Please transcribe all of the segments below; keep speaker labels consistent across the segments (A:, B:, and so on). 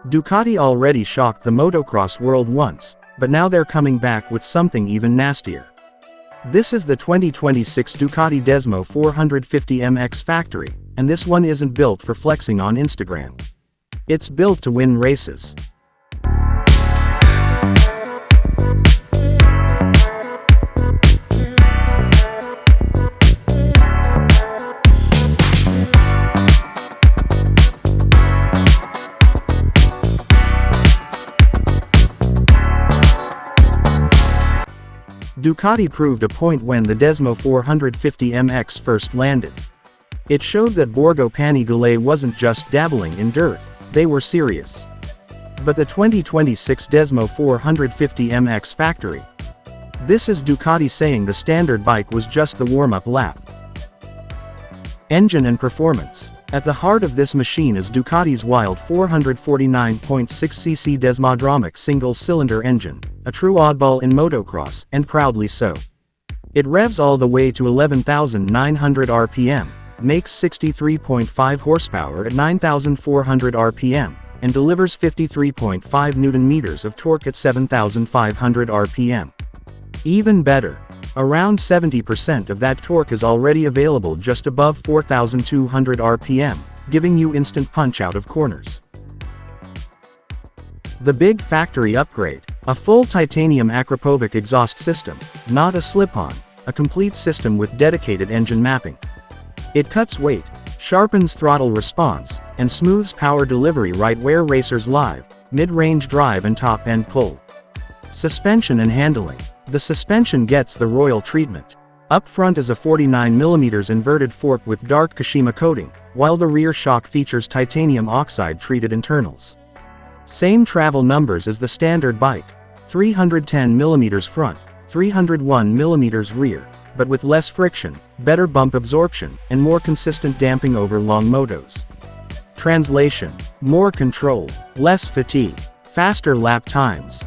A: Ducati already shocked the motocross world once, but now they're coming back with something even nastier. This is the 2026 Ducati Desmo450 MX Factory, and this one isn't built for flexing on Instagram. It's built to win races. Ducati proved a point when the Desmo450 MX first landed. It showed that Borgo Panigale wasn't just dabbling in dirt, they were serious. But the 2026 Desmo450 MX Factory. This is Ducati saying the standard bike was just the warm-up lap. Engine and performance. At the heart of this machine is Ducati's wild 449.6cc Desmodromic single-cylinder engine, a true oddball in motocross, and proudly so. It revs all the way to 11,900 RPM, makes 63.5 horsepower at 9,400 RPM, and delivers 53.5 Nm of torque at 7,500 RPM. Even better, around 70% of that torque is already available just above 4,200 RPM, giving you instant punch out of corners. The big factory upgrade, a full titanium Akrapovic exhaust system, not a slip-on, a complete system with dedicated engine mapping. It cuts weight, sharpens throttle response, and smooths power delivery right where racers live, mid-range drive and top-end pull. Suspension and handling. The suspension gets the royal treatment. Up front is a 49mm inverted fork with dark Kashima coating, while the rear shock features titanium oxide-treated internals. Same travel numbers as the standard bike, 310mm front, 301mm rear, but with less friction, better bump absorption, and more consistent damping over long motos. Translation: more control, less fatigue, faster lap times.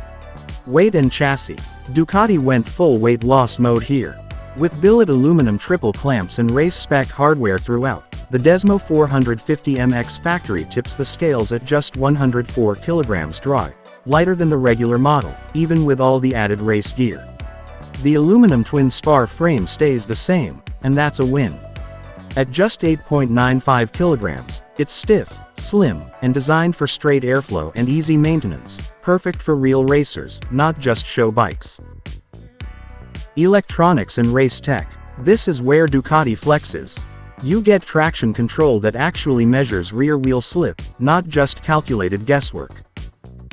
A: Weight and chassis. Ducati went full weight loss mode here. With billet aluminum triple clamps and race-spec hardware throughout, the Desmo450 MX Factory tips the scales at just 104 kg dry, lighter than the regular model, even with all the added race gear. The aluminum twin spar frame stays the same, and that's a win. At just 8.95 kg, it's stiff, slim, and designed for straight airflow and easy maintenance, perfect for real racers, not just show bikes. Electronics and race tech. This is where Ducati flexes. You get traction control that actually measures rear wheel slip, not just calculated guesswork.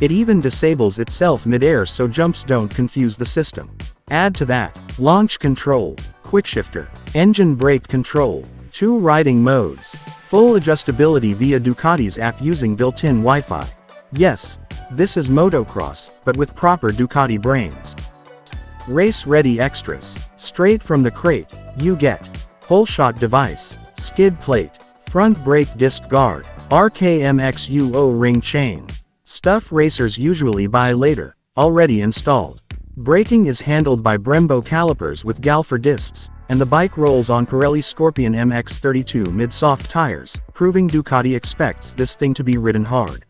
A: It even disables itself mid-air so jumps don't confuse the system. Add to that, launch control, quickshifter, engine brake control, 2 riding modes, full adjustability via Ducati's app using built-in Wi-Fi. Yes, this is motocross, but with proper Ducati brains. Race-ready extras. Straight from the crate, you get whole shot device, skid plate, front brake disc guard, RKMX O-ring chain. Stuff racers usually buy later, already installed. Braking is handled by Brembo calipers with Galfer discs, and the bike rolls on Pirelli Scorpion MX32 mid-soft tires, proving Ducati expects this thing to be ridden hard.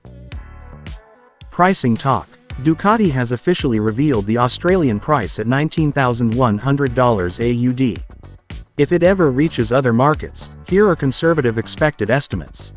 A: Pricing talk. Ducati has officially revealed the Australian price at $19,100 AUD. If it ever reaches other markets, here are conservative expected estimates.